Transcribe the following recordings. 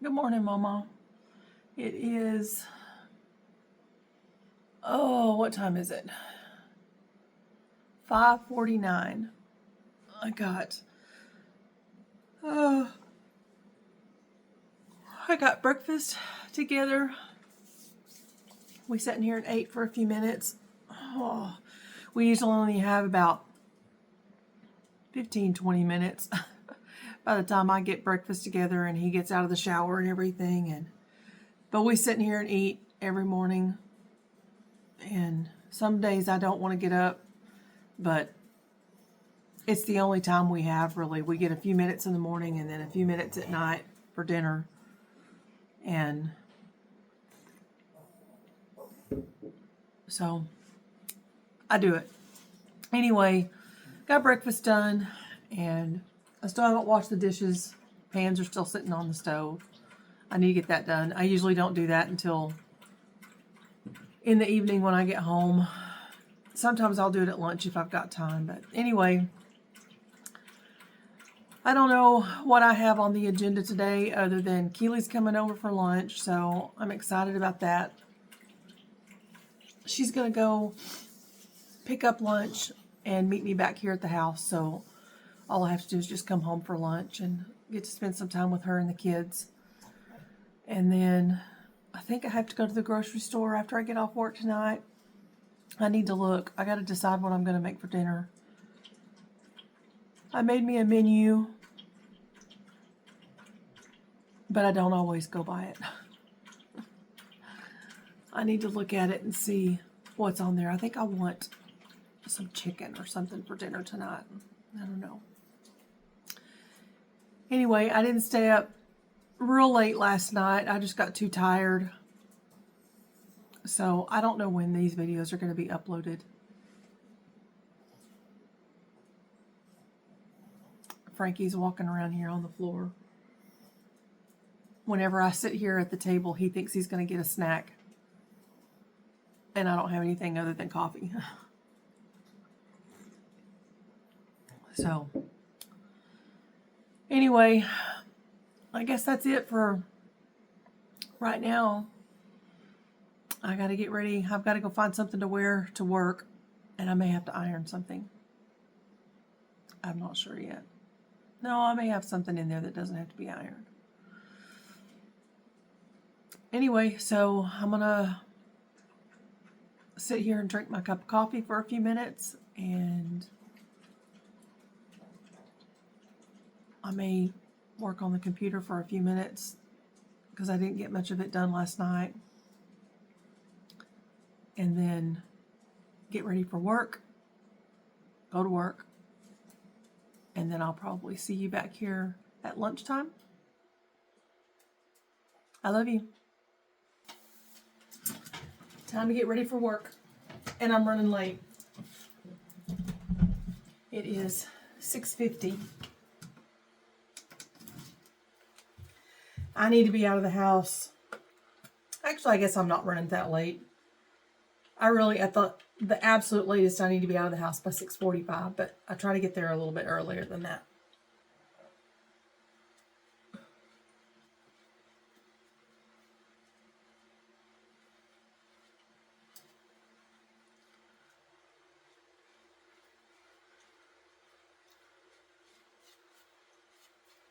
Good morning, Mama. It is, what time is it? 5:49. I got breakfast together. We sat in here and ate for a few minutes. Oh, we usually only have about 15-20 minutes by the time I get breakfast together and he gets out of the shower and everything. But we sit in here and eat every morning. And some days I don't want to get up, but it's the only time we have, really. We get a few minutes in the morning and then a few minutes at night for dinner. And so I do it. Anyway, got breakfast done, and I still haven't washed the dishes. Pans are still sitting on the stove. I need to get that done. I usually don't do that until in the evening when I get home. Sometimes I'll do it at lunch if I've got time. But anyway, I don't know what I have on the agenda today other than Keely's coming over for lunch, so I'm excited about that. She's going to go pick up lunch and meet me back here at the house, so all I have to do is just come home for lunch and get to spend some time with her and the kids. And then I think I have to go to the grocery store after I get off work tonight. I need to look. I got to decide what I'm going to make for dinner. I made me a menu, but I don't always go by it. I need to look at it and see what's on there. I think I want some chicken or something for dinner tonight. I don't know. Anyway, I didn't stay up real late last night. I just got too tired. So I don't know when these videos are going to be uploaded. Frankie's walking around here on the floor. Whenever I sit here at the table, he thinks he's going to get a snack. And I don't have anything other than coffee. So, anyway, I guess that's it for right now. I got to get ready. I've got to go find something to wear to work. And I may have to iron something. I'm not sure yet. No, I may have something in there that doesn't have to be ironed. Anyway, so I'm going to sit here and drink my cup of coffee for a few minutes, and I may work on the computer for a few minutes because I didn't get much of it done last night, and then get ready for work, go to work, and then I'll probably see you back here at lunchtime. I love you. Time to get ready for work, and I'm running late. It is 6:50. I need to be out of the house. Actually, I guess I'm not running that late. I thought the absolute latest I need to be out of the house by 6:45, but I try to get there a little bit earlier than that.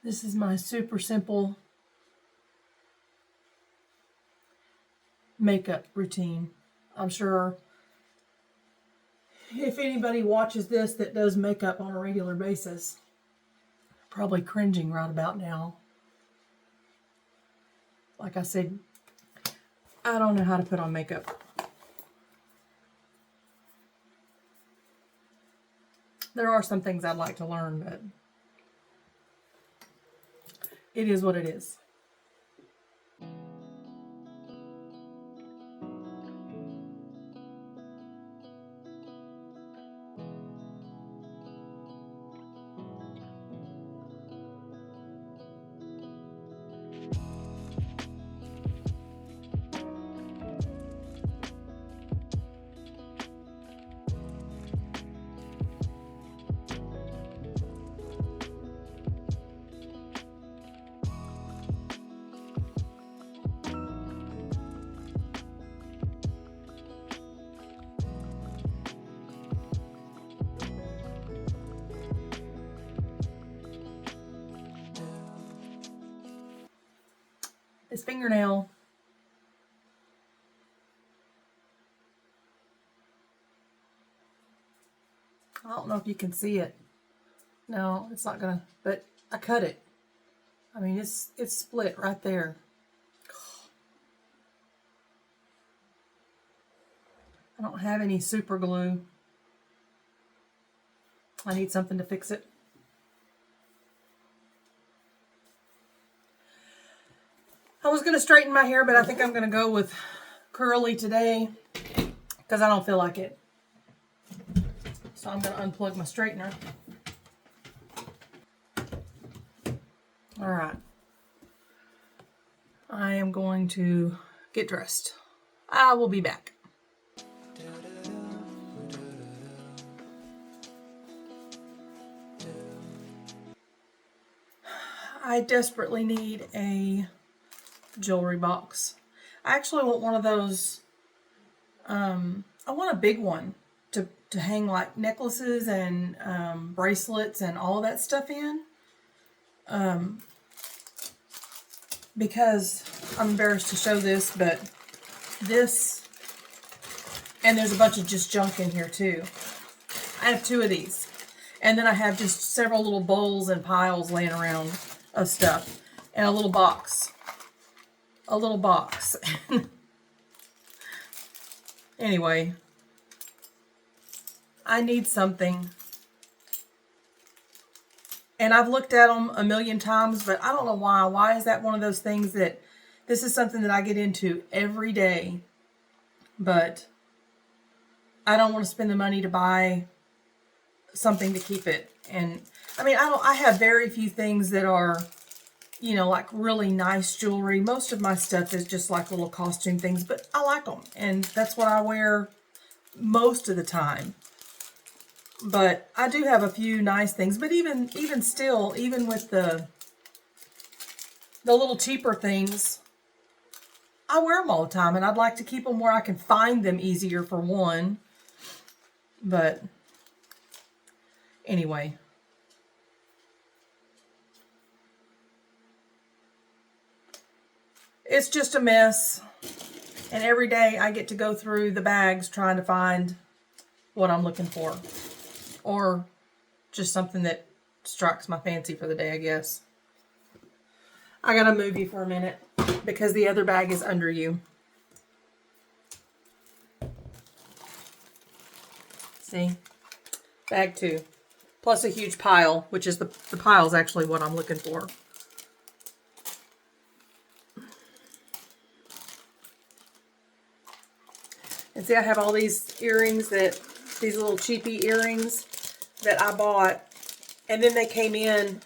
This is my super simple makeup routine. I'm sure if anybody watches this that does makeup on a regular basis, probably cringing right about now. Like I said, I don't know how to put on makeup. There are some things I'd like to learn, but it is what it is. his fingernail. I don't know if you can see it. No, it's not gonna, but I cut it. I mean, it's split right there. I don't have any super glue. I need something to fix it. I was going to straighten my hair, but I think I'm going to go with curly today because I don't feel like it. So I'm going to unplug my straightener. All right. I am going to get dressed. I will be back. I desperately need a jewelry box. I actually want one of those, I want a big one to hang like necklaces and bracelets and all of that stuff in. Because I'm embarrassed to show this, but this, and there's a bunch of just junk in here too. I have 2 of these. And then I have just several little bowls and piles laying around of stuff. And a little box. A little box. Anyway, I need something. And I've looked at them a million times, but I don't know why. Why is that one of those things that this is something that I get into every day, but I don't want to spend the money to buy something to keep it. And I mean, I have very few things that are, you know, like really nice jewelry. Most of my stuff is just like little costume things, but I like them. And that's what I wear most of the time. But I do have a few nice things. But even still, even with the little cheaper things, I wear them all the time. And I'd like to keep them where I can find them easier for one. But anyway. It's just a mess. And every day I get to go through the bags trying to find what I'm looking for. Or just something that strikes my fancy for the day, I guess. I gotta move you for a minute because the other bag is under you. See? Bag 2. Plus a huge pile, which is the pile is actually what I'm looking for. And see, I have all these earrings these little cheapy earrings that I bought. And then they came in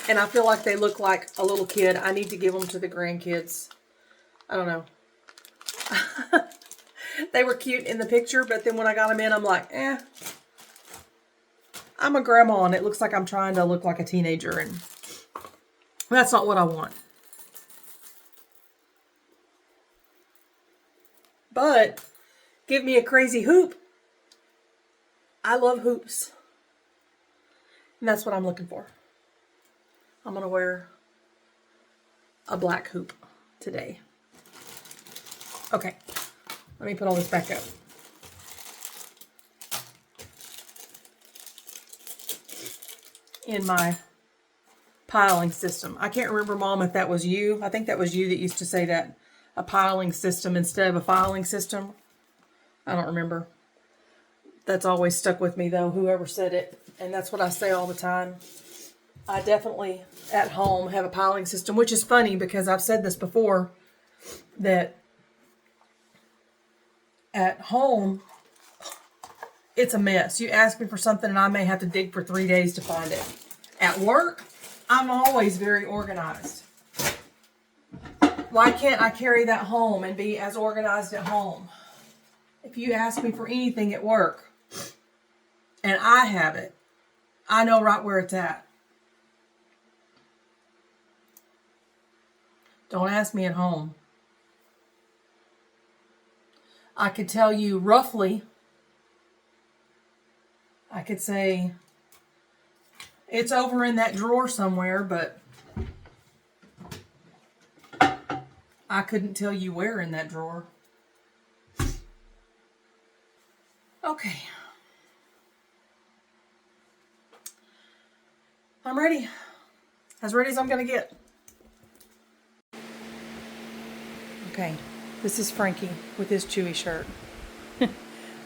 and I feel like they look like a little kid. I need to give them to the grandkids. I don't know. They were cute in the picture, but then when I got them in, I'm like, I'm a grandma and it looks like I'm trying to look like a teenager, and that's not what I want. But give me a crazy hoop. I love hoops. And that's what I'm looking for. I'm going to wear a black hoop today. Okay. Let me put all this back up. In my piling system. I can't remember, Mom, if that was you. I think that was you that used to say that. A piling system instead of a filing system. I don't remember. That's always stuck with me, though, whoever said it. And that's what I say all the time. I definitely, at home, have a piling system, which is funny because I've said this before, that at home, it's a mess. You ask me for something and I may have to dig for 3 days to find it. At work, I'm always very organized. Why can't I carry that home and be as organized at home? If you ask me for anything at work and I have it, I know right where it's at. Don't ask me at home. I could tell you roughly. I could say it's over in that drawer somewhere, but I couldn't tell you where in that drawer. Okay. I'm ready. As ready as I'm gonna get. Okay, this is Frankie with his Chewy shirt.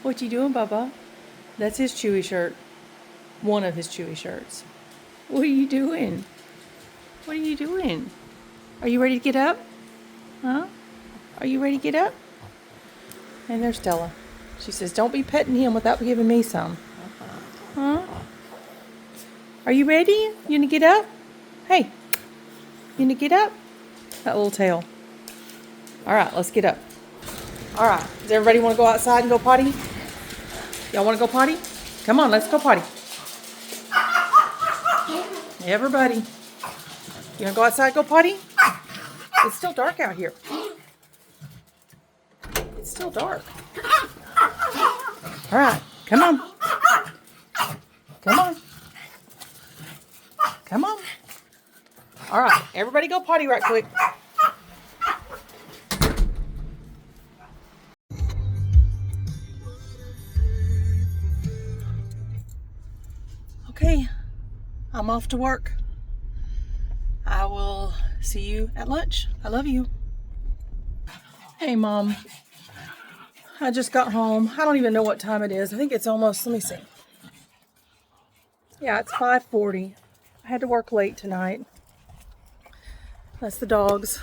What you doing, Bubba? That's his Chewy shirt. One of his Chewy shirts. What are you doing? What are you doing? Are you ready to get up? Huh? Are you ready to get up? And there's Stella. She says, don't be petting him without giving me some. Huh? Are you ready? You gonna get up? Hey, you gonna get up? That little tail. All right, let's get up. All right, does everybody want to go outside and go potty? Y'all want to go potty? Come on, let's go potty. Everybody. You gonna go outside, go potty? It's still dark out here. It's still dark. All right, come on. Come on. Come on. All right, everybody go potty right quick. Okay, I'm off to work. I will see you at lunch. I love you. Hey, Mom. I just got home. I don't even know what time it is. I think it's almost, let me see. Yeah, it's 5:40. I had to work late tonight. That's the dogs.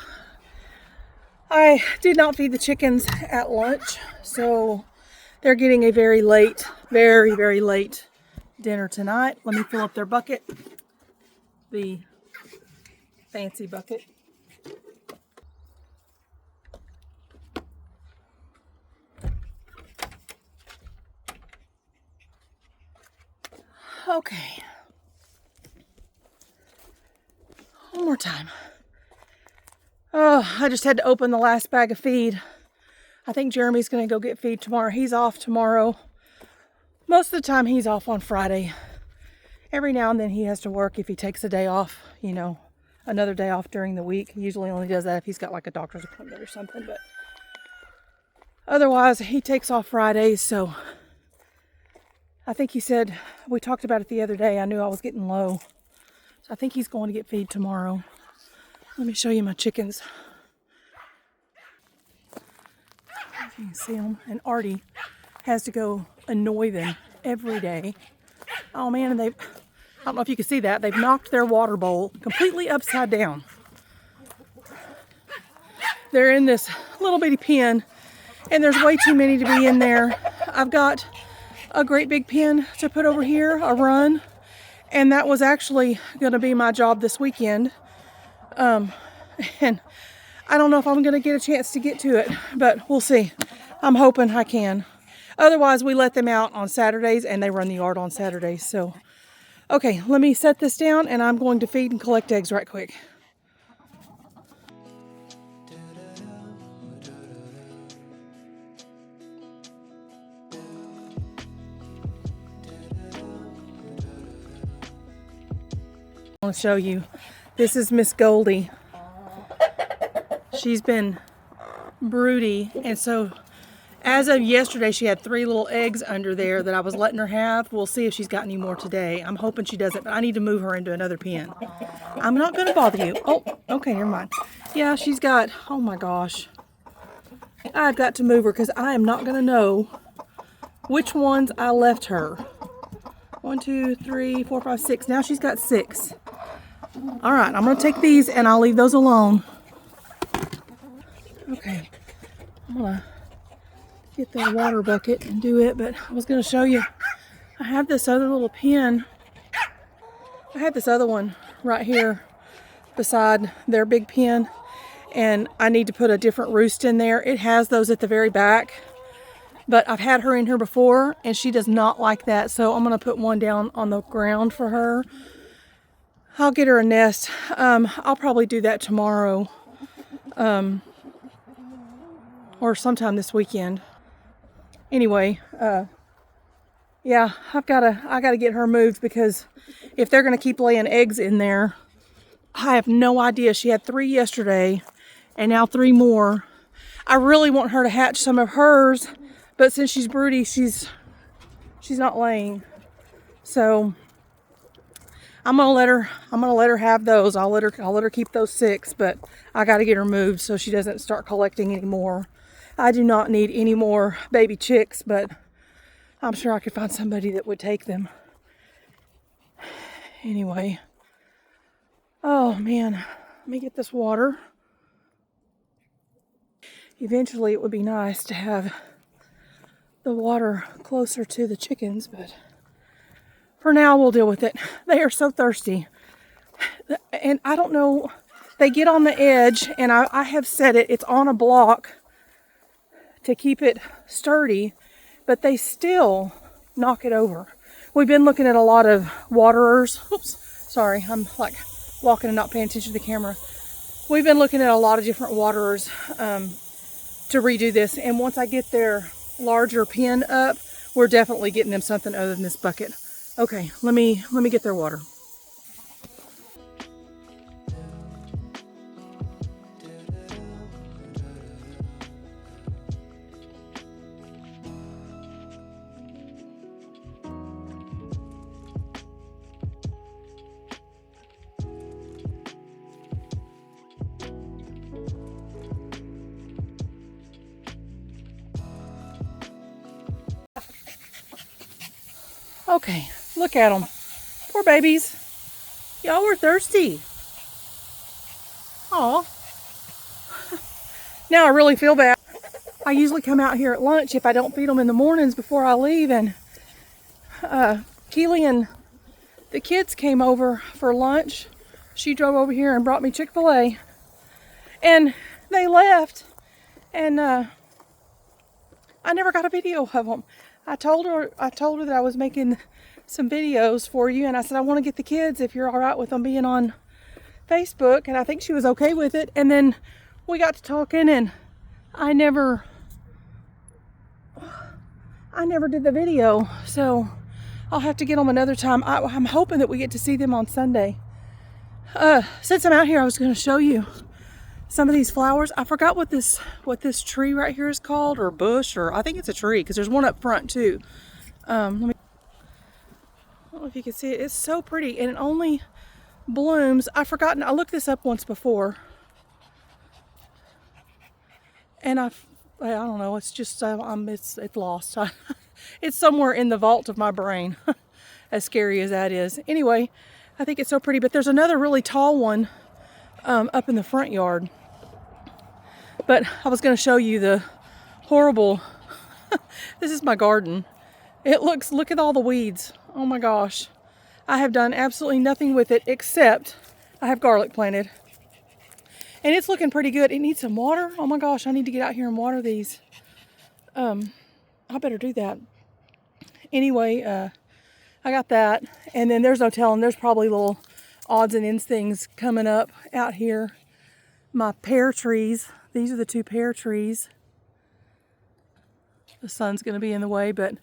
I did not feed the chickens at lunch, so they're getting a very late, very, very late dinner tonight. Let me fill up their bucket. The fancy bucket. Okay. One more time. Oh, I just had to open the last bag of feed. I think Jeremy's going to go get feed tomorrow. He's off tomorrow. Most of the time he's off on Friday. Every now and then he has to work if he takes a day off, you know, another day off during the week. He usually only does that if he's got like a doctor's appointment or something, but otherwise he takes off Fridays. So I think he said, we talked about it the other day, I knew I was getting low. So I think he's going to get feed tomorrow. Let me show you my chickens. You can see them. And Artie has to go annoy them every day. Oh man, and I don't know if you can see that, they've knocked their water bowl completely upside down. They're in this little bitty pen, and there's way too many to be in there. I've got a great big pen to put over here, a run, and that was actually going to be my job this weekend. And I don't know if I'm going to get a chance to get to it, but we'll see. I'm hoping I can. Otherwise, we let them out on Saturdays, and they run the yard on Saturdays. So, okay, let me set this down, and I'm going to feed and collect eggs right quick. I want to show you. This is Miss Goldie. She's been broody, and so as of yesterday, she had 3 little eggs under there that I was letting her have. We'll see if she's got any more today. I'm hoping she doesn't, but I need to move her into another pen. I'm not going to bother you. Oh, okay, never mind. Yeah, she's got, oh my gosh. I've got to move her because I am not going to know which ones I left her. 1, 2, 3, 4, 5, 6. Now she's got 6. All right, I'm going to take these and I'll leave those alone. Okay, I'm going to get the water bucket and do it, but I was going to show you. I have this other little pen. I have this other one right here beside their big pen, and I need to put a different roost in there. It has those at the very back, but I've had her in here before and she does not like that, so I'm going to put one down on the ground for her. I'll get her a nest. I'll probably do that tomorrow, or sometime this weekend. Anyway, yeah, I gotta get her moved, because if they're gonna keep laying eggs in there, I have no idea. She had 3 yesterday, and now 3 more. I really want her to hatch some of hers, but since she's broody, she's not laying. So I'm gonna let her have those. I'll let her keep those 6, but I got to get her moved so she doesn't start collecting anymore. I do not need any more baby chicks, but I'm sure I could find somebody that would take them. Anyway, oh man, let me get this water. Eventually it would be nice to have the water closer to the chickens, but for now we'll deal with it. They are so thirsty. And I don't know, they get on the edge, and I have set it, it's on a block to keep it sturdy, but they still knock it over. We've been looking at a lot of waterers. Oops, sorry, I'm like walking and not paying attention to the camera. We've been looking at a lot of different waterers to redo this, and once I get their larger pen up, we're definitely getting them something other than this bucket. Okay, let me get their water. Okay, look at them. Poor babies. Y'all were thirsty. Aw. Now I really feel bad. I usually come out here at lunch if I don't feed them in the mornings before I leave, and Keely and the kids came over for lunch. She drove over here and brought me Chick-fil-A, and they left, and I never got a video of them. I told her that I was making some videos for you, and I said I want to get the kids if you're all right with them being on Facebook, and I think she was okay with it. And then we got to talking, and I never did the video, so I'll have to get them another time. I'm hoping that we get to see them on Sunday. Since I'm out here, I was going to show you some of these flowers. I forgot what this tree right here is called, or bush, or I think it's a tree because there's one up front too. I don't know if you can see it. It's so pretty, and it only blooms. I looked this up once before, and I don't know. It's just it's lost. It's somewhere in the vault of my brain. As scary as that is. Anyway, I think it's so pretty. But there's another really tall one up in the front yard. But I was going to show you the horrible, this is my garden. Look at all the weeds. Oh my gosh. I have done absolutely nothing with it except I have garlic planted. And it's looking pretty good. It needs some water. Oh my gosh, I need to get out here and water these. I better do that. Anyway, I got that. And then there's no telling. There's probably little odds and ends things coming up out here. My pear trees. These are the 2 pear trees. The sun's going to be in the way, but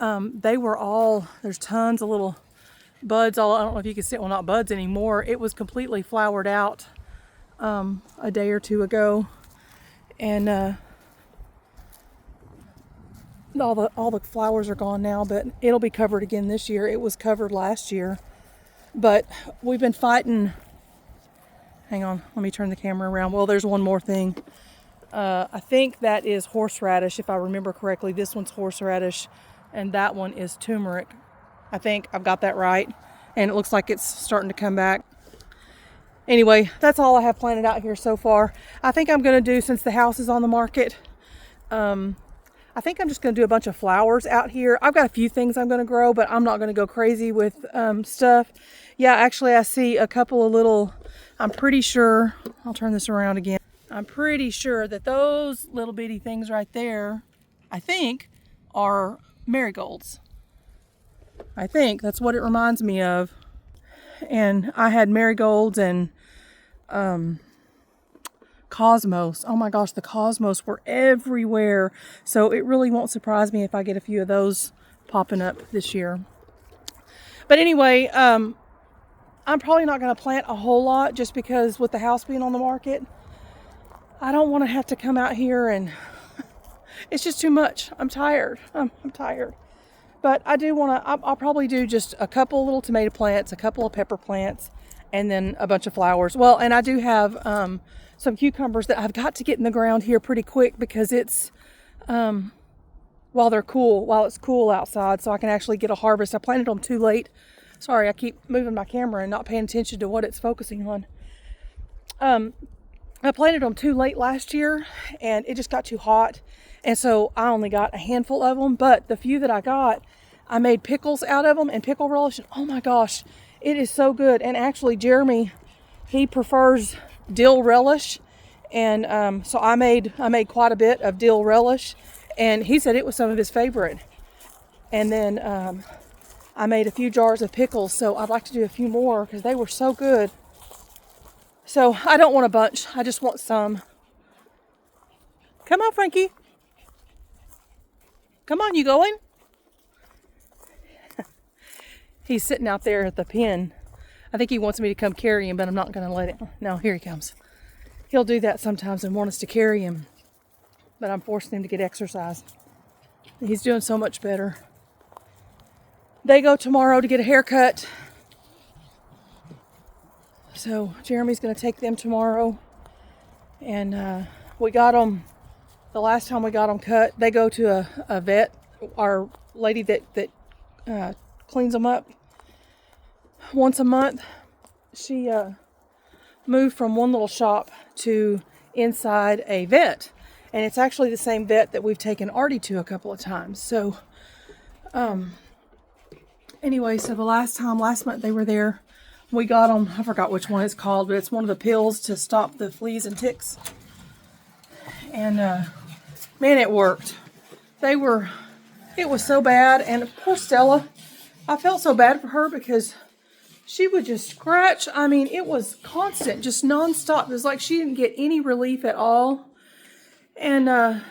they were all, there's tons of little buds. I don't know if you can see it. Well, not buds anymore. It was completely flowered out a day or 2 ago. And all the flowers are gone now, but it'll be covered again this year. It was covered last year. But we've been fighting. Hang on, let me turn the camera around. Well, there's one more thing. I think that is horseradish, if I remember correctly. This one's horseradish, and that one is turmeric. I think I've got that right. And it looks like it's starting to come back. Anyway, that's all I have planted out here so far. I think I'm going to do, since the house is on the market, I think I'm just going to do a bunch of flowers out here. I've got a few things I'm going to grow, but I'm not going to go crazy with stuff. Yeah, actually, I see a couple of little, I'm pretty sure, I'll turn this around again. I'm pretty sure that those little bitty things right there, I think, are marigolds. I think that's what it reminds me of. And I had marigolds and cosmos. Oh my gosh, the cosmos were everywhere. So it really won't surprise me if I get a few of those popping up this year. But anyway, I'm probably not going to plant a whole lot just because with the house being on the market. I don't want to have to come out here and it's just too much. I'm tired. I'm tired. But I do want to, I'll probably do just a couple little tomato plants, a couple of pepper plants, and then a bunch of flowers. Well, and I do have some cucumbers that I've got to get in the ground here pretty quick because it's, while it's cool outside, so I can actually get a harvest. I planted them too late. Sorry, I keep moving my camera and not paying attention to what it's focusing on. I planted them too late last year and it just got too hot. And so I only got a handful of them, but the few that I got, I made pickles out of them and pickle relish. And oh my gosh, it is so good. And actually Jeremy, he prefers dill relish. And so I made quite a bit of dill relish and he said it was some of his favorite. And then I made a few jars of pickles. So I'd like to do a few more because they were so good. So I don't want a bunch. I just want some. Come on, Frankie. Come on, you going? He's sitting out there at the pen. I think he wants me to come carry him, but I'm not going to let him. No, here he comes. He'll do that sometimes and want us to carry him. But I'm forcing him to get exercise. He's doing so much better. They go tomorrow to get a haircut. So Jeremy's going to take them tomorrow. And we got them, the last time we got them cut, they go to a vet, our lady that cleans them up once a month. She moved from one little shop to inside a vet. And it's actually the same vet that we've taken Artie to a couple of times. So anyway, so the last month they were there, we got them, I forgot which one it's called, but it's one of the pills to stop the fleas and ticks. And man, it worked. It was so bad. And poor Stella, I felt so bad for her because she would just scratch. I mean, it was constant, just nonstop. It was like she didn't get any relief at all. And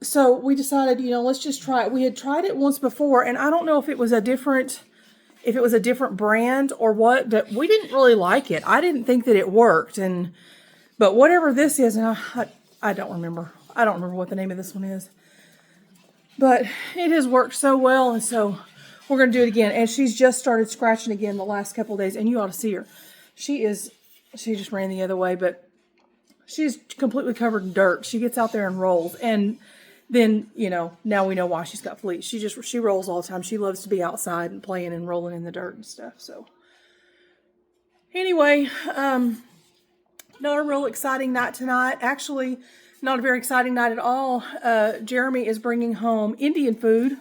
so we decided, let's just try it. We had tried it once before, and I don't know if it was a different brand or what, but we didn't really like it. I didn't think that it worked. But whatever this is, and I don't remember. I don't remember what the name of this one is. But it has worked so well, and so we're going to do it again. And she's just started scratching again the last couple of days, and you ought to see her. She just ran the other way, but she's completely covered in dirt. She gets out there and rolls, and then, now we know why she's got fleas. She rolls all the time. She loves to be outside and playing and rolling in the dirt and stuff. So anyway, not a real exciting night tonight. Actually, not a very exciting night at all. Jeremy is bringing home Indian food.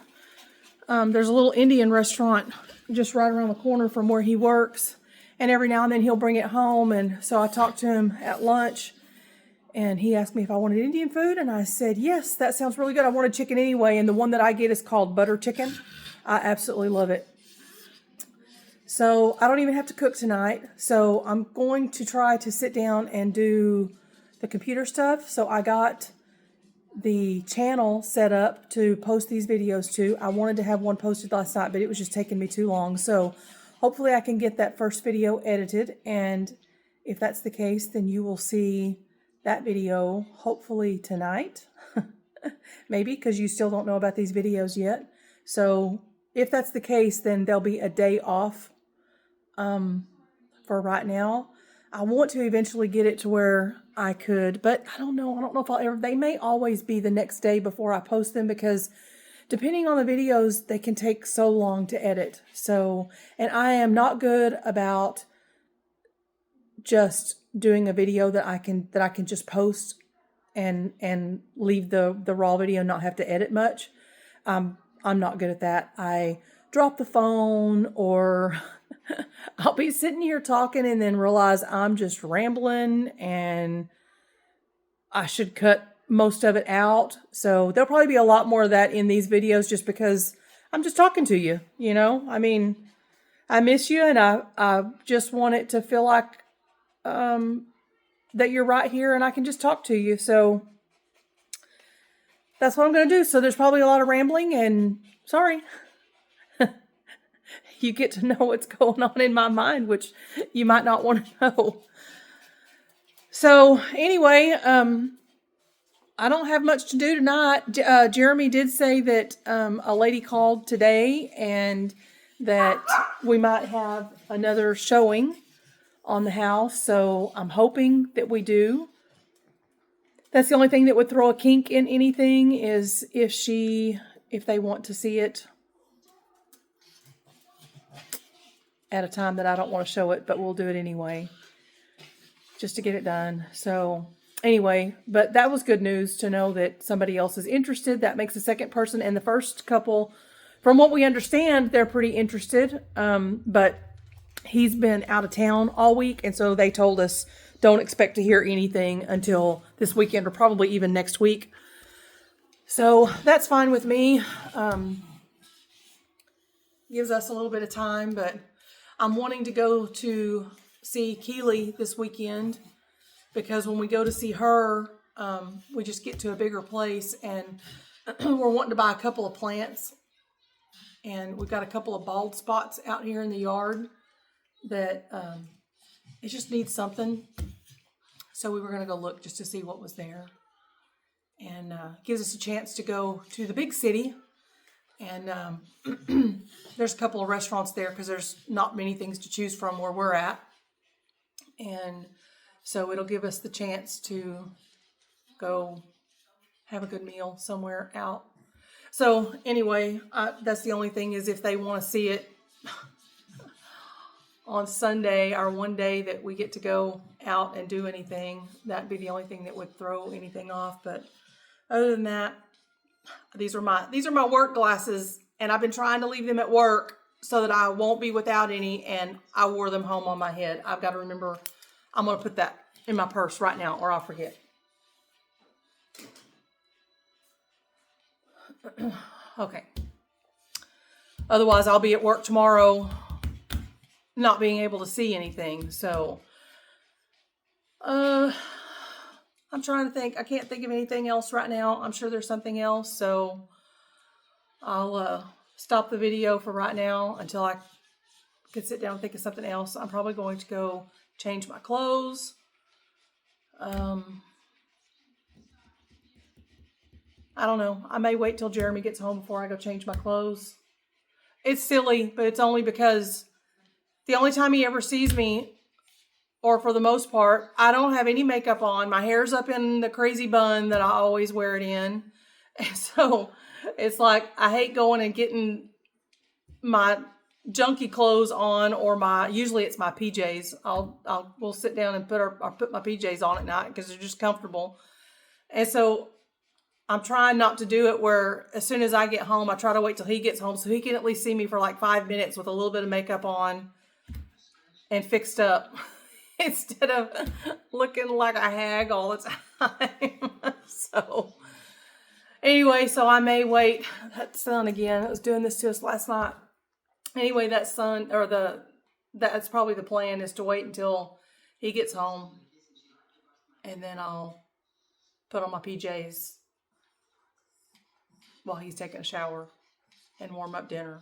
There's a little Indian restaurant just right around the corner from where he works. And every now and then he'll bring it home. And so I talked to him at lunch. And he asked me if I wanted Indian food, and I said, yes, that sounds really good. I wanted chicken anyway, and the one that I get is called butter chicken. I absolutely love it. So I don't even have to cook tonight. So I'm going to try to sit down and do the computer stuff. So I got the channel set up to post these videos to. I wanted to have one posted last night, but it was just taking me too long. So hopefully I can get that first video edited, and if that's the case, then you will see that video hopefully tonight, maybe, because you still don't know about these videos yet. So if that's the case, then there'll be a day off for right now. I want to eventually get it to where I could, but I don't know if I'll ever. They may always be the next day before I post them, because depending on the videos, they can take so long to edit. So, and I am not good about just doing a video that I can just post and leave the raw video and not have to edit much. I'm not good at that. I drop the phone, or I'll be sitting here talking and then realize I'm just rambling and I should cut most of it out. So there'll probably be a lot more of that in these videos, just because I'm just talking to you, I mean, I miss you, and I just want it to feel like that you're right here and I can just talk to you. So that's what I'm going to do. So there's probably a lot of rambling, and sorry. You get to know what's going on in my mind, which you might not want to know. So anyway, I don't have much to do tonight. Jeremy did say that a lady called today and that we might have another showing on the house. So I'm hoping that we do. That's the only thing that would throw a kink in anything is if they want to see it at a time that I don't want to show it, but we'll do it anyway, just to get it done. So anyway, but that was good news to know that somebody else is interested. That makes the second person, and the first couple, from what we understand, they're pretty interested. But he's been out of town all week, and so they told us don't expect to hear anything until this weekend or probably even next week. So that's fine with me. Gives us a little bit of time, but I'm wanting to go to see Keely this weekend because when we go to see her, we just get to a bigger place, and we're wanting to buy a couple of plants, and we've got a couple of bald spots out here in the yard that it just needs something. So we were going to go look just to see what was there, and gives us a chance to go to the big city. And there's a couple of restaurants there because there's not many things to choose from where we're at. And so it'll give us the chance to go have a good meal somewhere out. So anyway, that's the only thing is if they want to see it on Sunday, our one day that we get to go out and do anything, that'd be the only thing that would throw anything off. But other than that, these are my work glasses, and I've been trying to leave them at work so that I won't be without any, and I wore them home on my head. I've got to remember, I'm going to put that in my purse right now or I'll forget. Okay. Otherwise, I'll be at work tomorrow not being able to see anything. So, I'm trying to think. I can't think of anything else right now. I'm sure there's something else. So, I'll stop the video for right now until I can sit down and think of something else. I'm probably going to go change my clothes. I don't know. I may wait till Jeremy gets home before I go change my clothes. It's silly, but it's only because the only time he ever sees me, or for the most part, I don't have any makeup on. My hair's up in the crazy bun that I always wear it in. And so it's like I hate going and getting my junky clothes on, or usually it's my PJs. We'll sit down and put my PJs on at night because they're just comfortable. And so I'm trying not to do it where as soon as I get home, I try to wait till he gets home so he can at least see me for like 5 minutes with a little bit of makeup on and fixed up instead of looking like a hag all the time. So anyway, so I may wait. That sun again, it was doing this to us last night. Anyway, that sun, that's probably the plan, is to wait until he gets home, and then I'll put on my PJs while he's taking a shower and warm up dinner.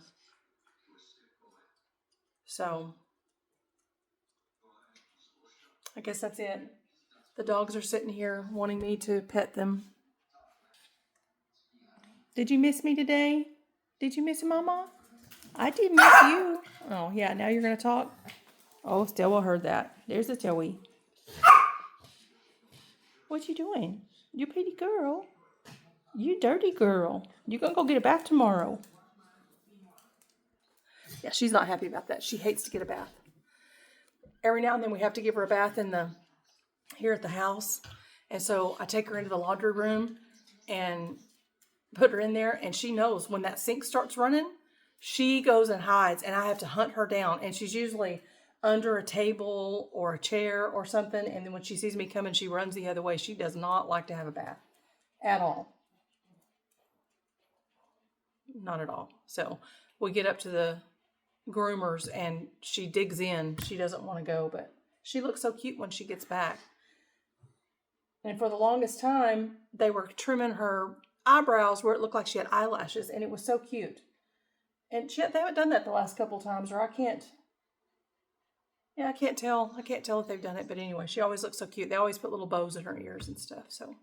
So I guess that's it. The dogs are sitting here wanting me to pet them. Did you miss me today? Did you miss Mama? I did miss you. Oh, yeah, now you're going to talk? Oh, Stella heard that. There's a Joey. What you doing? You pretty girl. You dirty girl. You going to go get a bath tomorrow. Yeah, she's not happy about that. She hates to get a bath. Every now and then we have to give her a bath here at the house. And so I take her into the laundry room and put her in there, and she knows when that sink starts running, she goes and hides, and I have to hunt her down. And she's usually under a table or a chair or something. And then when she sees me coming, she runs the other way. She does not like to have a bath at all. Not at all. So we get up to the groomers and she digs in. She doesn't want to go, but she looks so cute when she gets back. And for the longest time, they were trimming her eyebrows where it looked like she had eyelashes, and it was so cute. And they haven't done that the last couple of times, or I can't Yeah, I can't tell. I can't tell if they've done it, but anyway, she always looks so cute. They always put little bows in her ears and stuff. So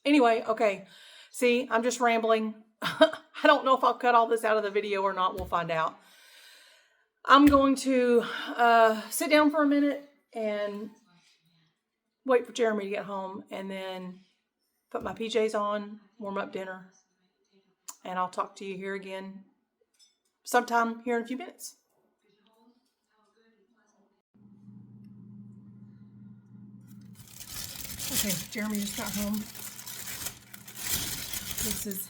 anyway, okay. See, I'm just rambling. I don't know if I'll cut all this out of the video or not. We'll find out. I'm going to sit down for a minute and wait for Jeremy to get home, and then put my PJs on, warm up dinner, and I'll talk to you here again sometime here in a few minutes. Okay, Jeremy just got home. This is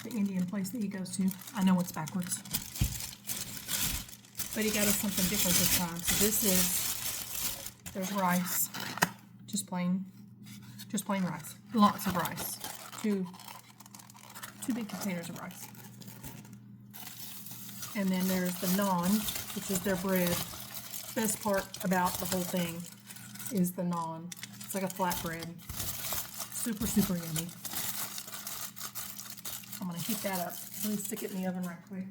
the Indian place that he goes to. I know it's backwards, but he got us something different this time. So this is, there's rice, just plain rice, lots of rice, two big containers of rice. And then there's the naan, which is their bread. Best part about the whole thing is the naan. It's like a flatbread. Super, super yummy. I'm going to heat that up. Let me stick it in the oven right quick.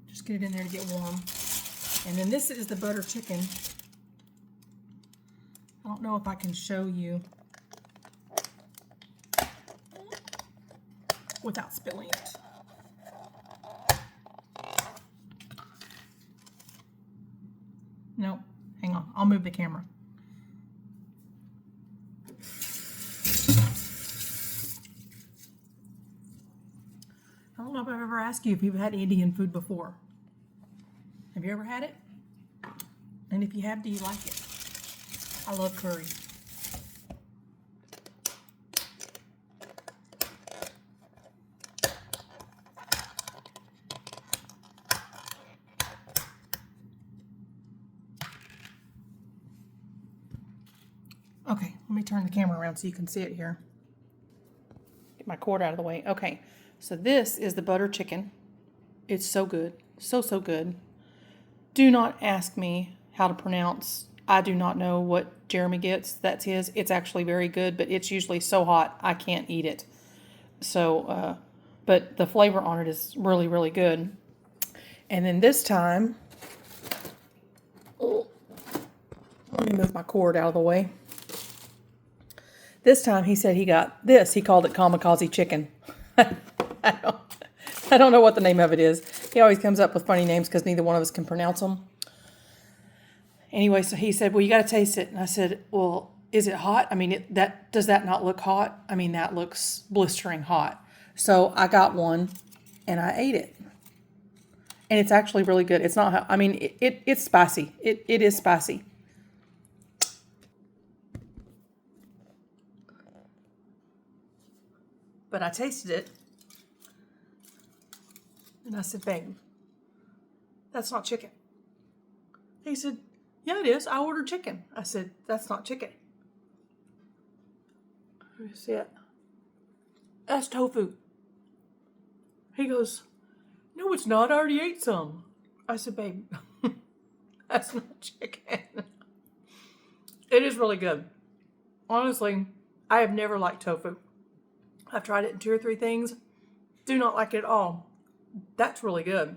Just get it in there to get warm. And then this is the butter chicken. I don't know if I can show you without spilling it. Nope, hang on, I'll move the camera. I don't know if I've ever asked you if you've had Indian food before. Have you ever had it? And if you have, do you like it? I love curry. Okay, let me turn the camera around so you can see it here. Get my cord out of the way. Okay, so this is the butter chicken. It's so good. So, so good. Do not ask me how to pronounce. I do not know what Jeremy gets. That's his. It's actually very good, but it's usually so hot I can't eat it. So, but the flavor on it is really, really good. And then this time, let me move my cord out of the way. This time he said he got this. He called it kamikaze chicken. I don't know what the name of it is. He always comes up with funny names because neither one of us can pronounce them. Anyway, so he said, well, you got to taste it. And I said, well, is it hot? I mean, does that not look hot? I mean, that looks blistering hot. So I got one and I ate it. And it's actually really good. It's not, I mean, it's spicy. It is spicy. But I tasted it. And I said, babe, that's not chicken. He said, yeah, it is. I ordered chicken. I said, that's not chicken. Let me see it. That's tofu. He goes, no, it's not. I already ate some. I said, babe, that's not chicken. It is really good. Honestly, I have never liked tofu. I've tried it in 2 or 3 things. Do not like it at all. That's really good.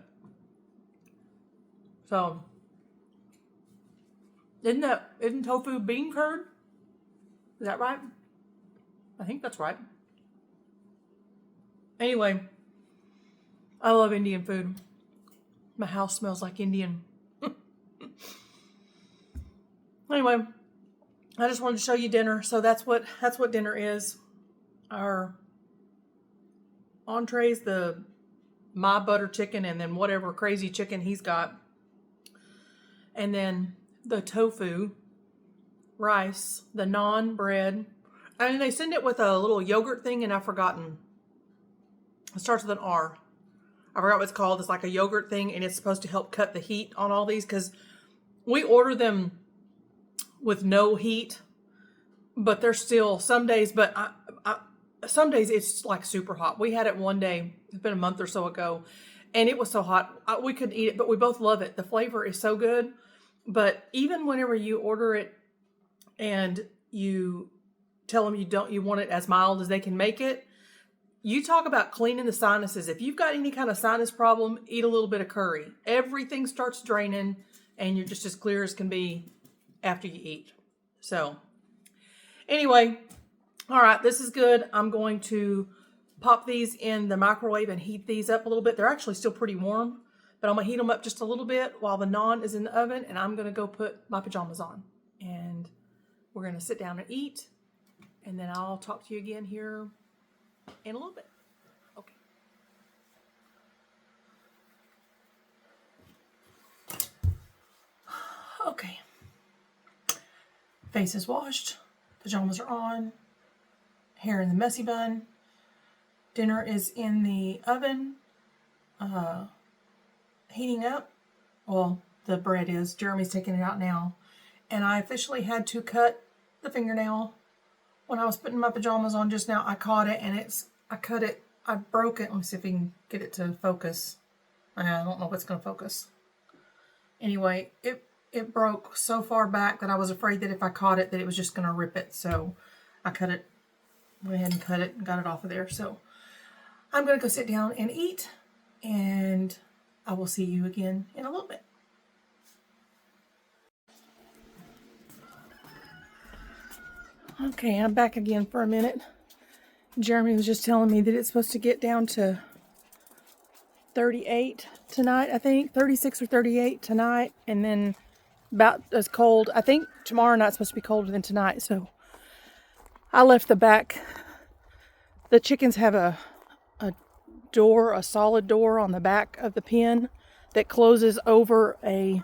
So, isn't tofu bean curd? Is that right? I think that's right. Anyway, I love Indian food. My house smells like Indian. Anyway, I just wanted to show you dinner. So that's what dinner is. Our entrees, my butter chicken, and then whatever crazy chicken he's got. And then the tofu, rice, the naan bread. And they send it with a little yogurt thing, and I've forgotten. It starts with an R. I forgot what it's called. It's like a yogurt thing, and it's supposed to help cut the heat on all these, because we order them with no heat, but they're still some days, but some days it's like super hot. We had it one day, it's been a month or so ago, and it was so hot we couldn't eat it, but we both love it. The flavor is so good. But even whenever you order it and you tell them you want it as mild as they can make it, You talk about cleaning the sinuses. If you've got any kind of sinus problem, eat a little bit of curry. Everything starts draining and you're just as clear as can be after you eat. So anyway, all right, this is good. I'm going to pop these in the microwave and heat these up a little bit. They're actually still pretty warm, but I'm gonna heat them up just a little bit while the naan is in the oven, and I'm gonna go put my pajamas on. And we're gonna sit down and eat, and then I'll talk to you again here in a little bit. Okay. Okay. Face is washed, pajamas are on, hair in the messy bun. Dinner is in the oven, heating up. Well, the bread is. Jeremy's taking it out now. And I officially had to cut the fingernail. When I was putting my pajamas on just now, I caught it and I broke it. Let me see if we can get it to focus. I don't know if it's going to focus. Anyway, it broke so far back that I was afraid that if I caught it that it was just going to rip it. So I went ahead and cut it and got it off of there. So I'm going to go sit down and eat, and I will see you again in a little bit. Okay, I'm back again for a minute. Jeremy was just telling me that it's supposed to get down to 38 tonight, I think. 36 or 38 tonight, and then about as cold. I think tomorrow night's supposed to be colder than tonight, so I left the back. The chickens have a solid door on the back of the pen that closes over a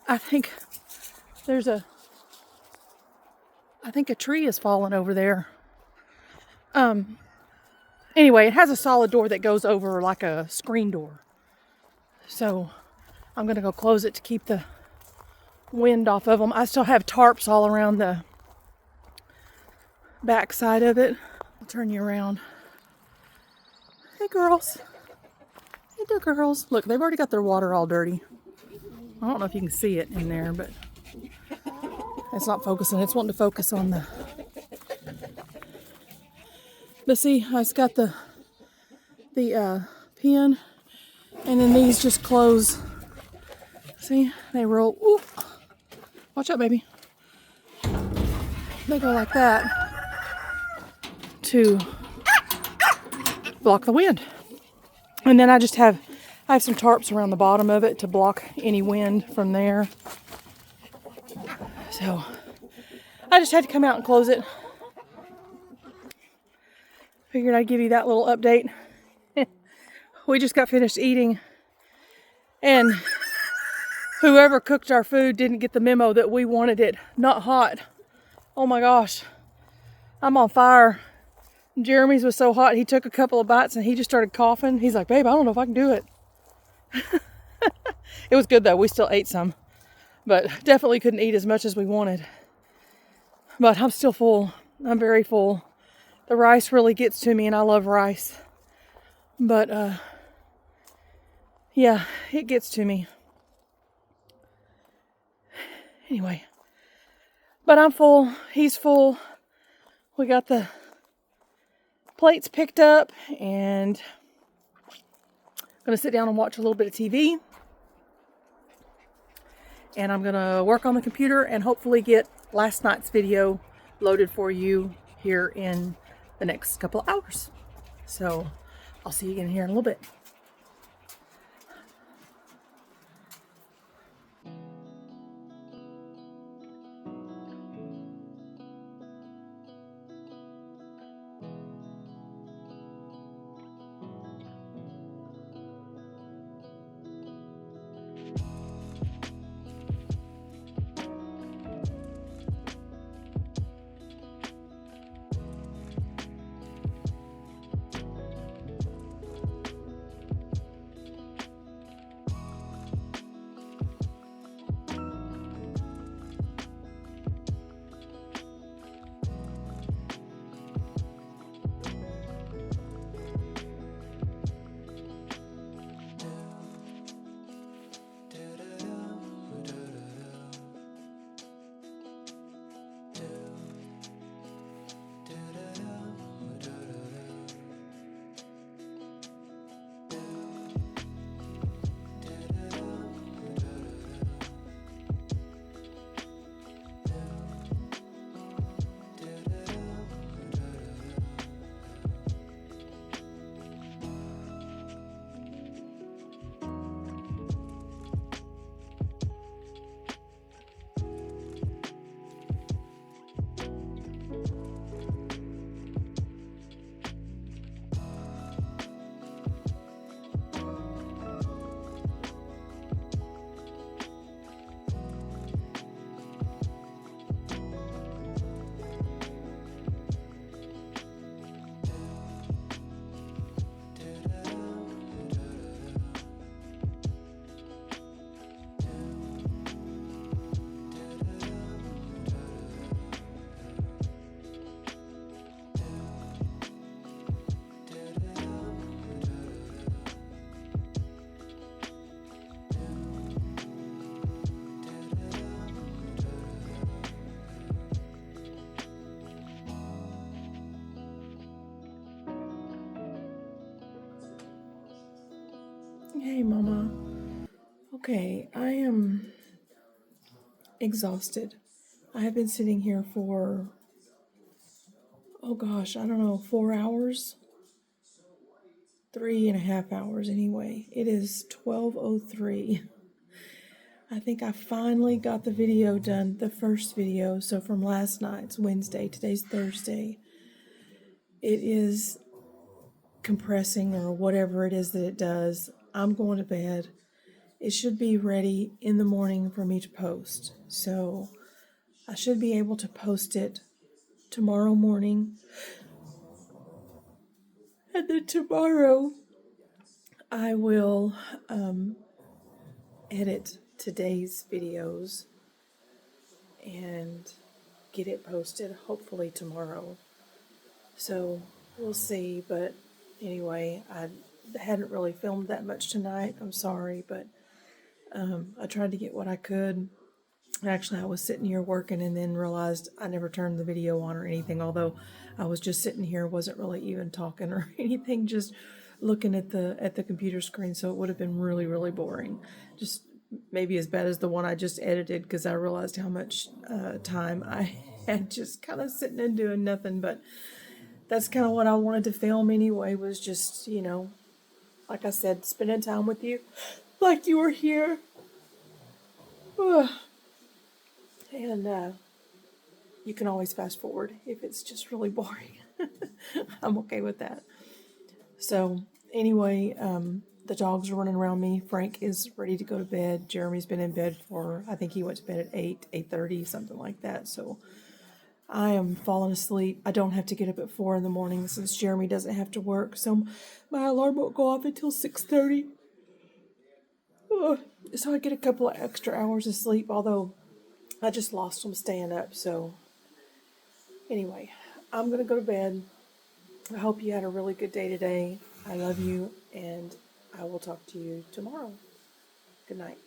I think a tree has fallen over there. Anyway, it has a solid door that goes over like a screen door. So I'm going to go close it to keep the wind off of them. I still have tarps all around the back side of it. I'll turn you around. Hey girls. Hey there girls. Look, they've already got their water all dirty. I don't know if you can see it in there, but it's not focusing. It's wanting to focus on the... But see, I just got the pen, and then these just close. See, they roll. Ooh. Watch out, baby. They go like that to block the wind. And then I have some tarps around the bottom of it to block any wind from there. So I just had to come out and close it. Figured I'd give you that little update. We just got finished eating, and whoever cooked our food didn't get the memo that we wanted it not hot. Oh my gosh, I'm on fire. Jeremy's was so hot, he took a couple of bites and he just started coughing. He's like, babe, I don't know if I can do it. It was good though. We still ate some, but definitely couldn't eat as much as we wanted. But I'm still full. I'm very full. The rice really gets to me, and I love rice. But yeah, it gets to me. Anyway, but I'm full. He's full. We got the plates picked up, and I'm going to sit down and watch a little bit of TV. And I'm going to work on the computer and hopefully get last night's video loaded for you here in the next couple of hours. So I'll see you again here in a little bit. Hey, Mama. Okay, I am exhausted. I have been sitting here for, oh gosh, I don't know, 4 hours? 3.5 hours anyway. It is 12:03. I think I finally got the video done, the first video. So from last night's Wednesday, today's Thursday. It is compressing or whatever it is that it does. I'm going to bed. It should be ready in the morning for me to post. So I should be able to post it tomorrow morning. And then tomorrow I will edit today's videos and get it posted hopefully tomorrow. So we'll see, but anyway, I hadn't really filmed that much tonight. I'm sorry, but I tried to get what I could. Actually, I was sitting here working and then realized I never turned the video on or anything, although I was just sitting here, wasn't really even talking or anything, just looking at the computer screen, so it would have been really, really boring. Just maybe as bad as the one I just edited, because I realized how much time I had just kind of sitting and doing nothing, but that's kind of what I wanted to film anyway, was just, like I said, spending time with you like you were here. And you can always fast forward if it's just really boring. I'm okay with that. So anyway, the dogs are running around me. Frank is ready to go to bed. Jeremy's been in bed for, I think he went to bed at 8:30, something like that. So I am falling asleep. I don't have to get up at 4 in the morning since Jeremy doesn't have to work. So my alarm won't go off until 6:30. So I get a couple of extra hours of sleep, although I just lost them staying up. So anyway, I'm going to go to bed. I hope you had a really good day today. I love you, and I will talk to you tomorrow. Good night.